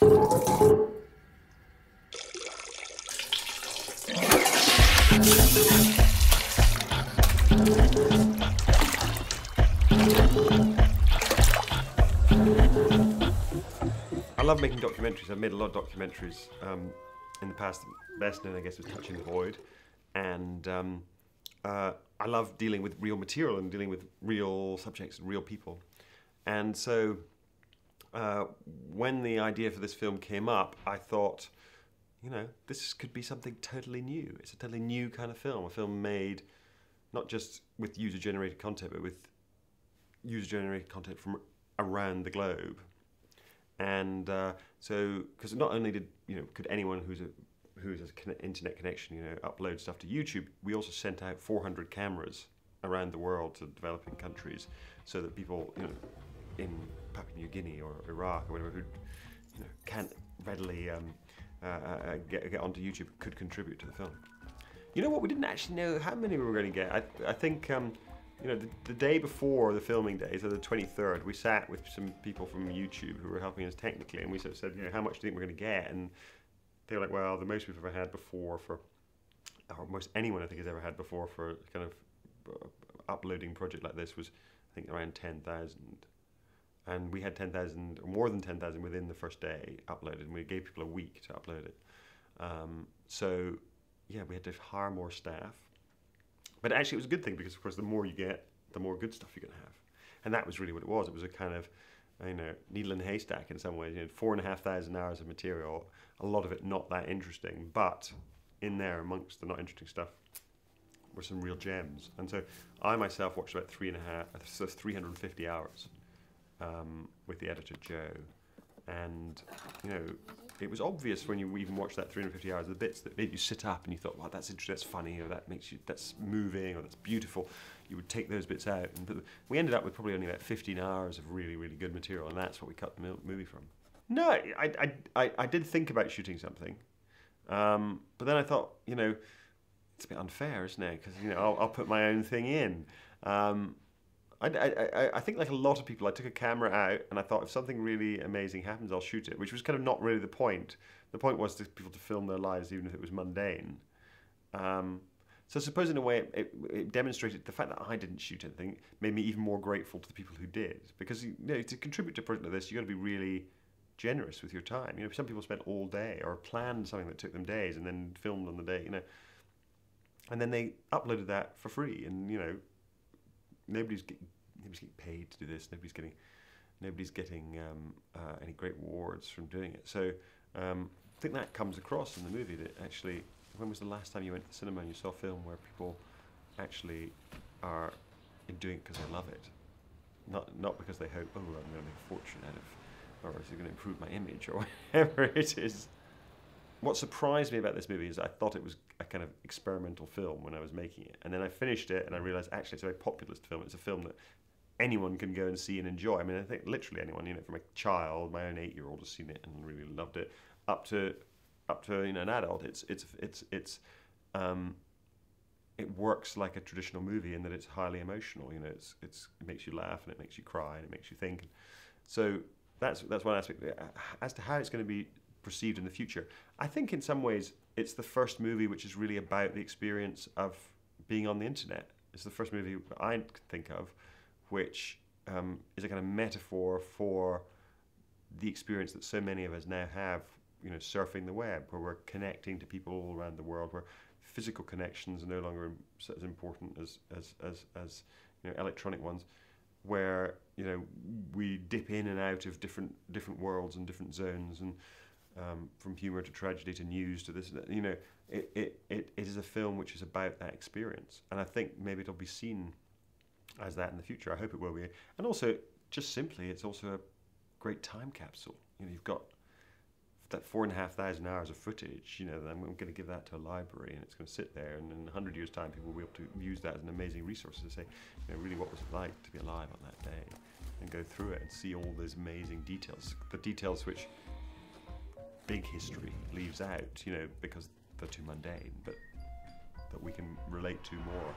I love making documentaries. I've made a lot of documentaries in the past. The best known, I guess, was Touching the Void. And I love dealing with real material and dealing with real subjects and real people. And so when the idea for this film came up, I thought, you know, this could be something totally new. It's a totally new kind of film, a film made not just with user-generated content, but with user-generated content from around the globe. And so, because not only did, you know, could anyone who's an internet connection, you know, upload stuff to YouTube, we also sent out 400 cameras around the world to developing countries, so that people, you know, in Papua New Guinea or Iraq or whatever, who, you know, can't readily get onto YouTube, could contribute to the film. You know what? We didn't actually know how many we were going to get. I think. You know, the day before the filming day, so the 23rd, we sat with some people from YouTube who were helping us technically, and we sort of said, you know, how much do you think we're going to get? And they were like, well, the most we've ever had before for, or most anyone I think has ever had before for kind of uploading project like this was, I think, around 10,000. And we had 10,000, or more than 10,000 within the first day uploaded, and we gave people a week to upload it. So, yeah, we had to hire more staff. But actually it was a good thing, because of course the more you get, the more good stuff you're going to have. And that was really what it was. It was a kind of, you know, needle in a haystack in some ways. You know, 4,500 hours of material, a lot of it not that interesting, but in there amongst the not interesting stuff were some real gems. And so I myself watched about 350 hours with the editor Joe. And, you know, it was obvious when you even watched that 350 hours, the bits that made you sit up and you thought, wow, that's interesting, that's funny, or that's moving, or that's beautiful. You would take those bits out. And we ended up with probably only about 15 hours of really, really good material, and that's what we cut the movie from. No, I did think about shooting something, but then I thought, you know, it's a bit unfair, isn't it? Because, you know, I'll put my own thing in. I think, like a lot of people, I took a camera out and I thought, if something really amazing happens, I'll shoot it, which was kind of not really the point. The point was for people to film their lives, even if it was mundane. So I suppose in a way it demonstrated the fact that I didn't shoot anything made me even more grateful to the people who did. Because, you know, to contribute to a project like this, you've got to be really generous with your time. You know, some people spent all day or planned something that took them days and then filmed on the day, you know. And then they uploaded that for free, and, you know, nobody's getting paid to do this. Nobody's getting any great rewards from doing it. So I think that comes across in the movie. That actually, when was the last time you went to the cinema and you saw a film where people actually are doing it because they love it, not because they hope, oh, I'm going to make a fortune out of, or is it going to improve my image, or whatever it is. What surprised me about this movie is I thought it was a kind of experimental film when I was making it. And then I finished it and I realized actually it's a very populist film. It's a film that anyone can go and see and enjoy. I mean, I think literally anyone, you know, from a child, my own 8-year-old has seen it and really loved it, up to you know, an adult. It works like a traditional movie in that it's highly emotional. You know, it makes you laugh and it makes you cry and it makes you think. So that's one aspect. As to how it's going to be perceived in the future, I think in some ways it's the first movie which is really about the experience of being on the internet. It's the first movie I think of which is a kind of metaphor for the experience that so many of us now have, you know, surfing the web, where we're connecting to people all around the world, where physical connections are no longer as important as you know, electronic ones, where, you know, we dip in and out of different worlds and different zones, and from humor to tragedy to news to this, you know, it is a film which is about that experience, and I think maybe it'll be seen as that in the future. I hope it will be. And also, just simply, it's also a great time capsule. You know, you've got that 4,500 hours of footage, you know, I'm going to give that to a library and it's going to sit there, and in 100 years' time people will be able to use that as an amazing resource to say, you know, really what was it like to be alive on that day, and go through it and see all those amazing details, the details which big history leaves out, you know, because they're too mundane, but that we can relate to more.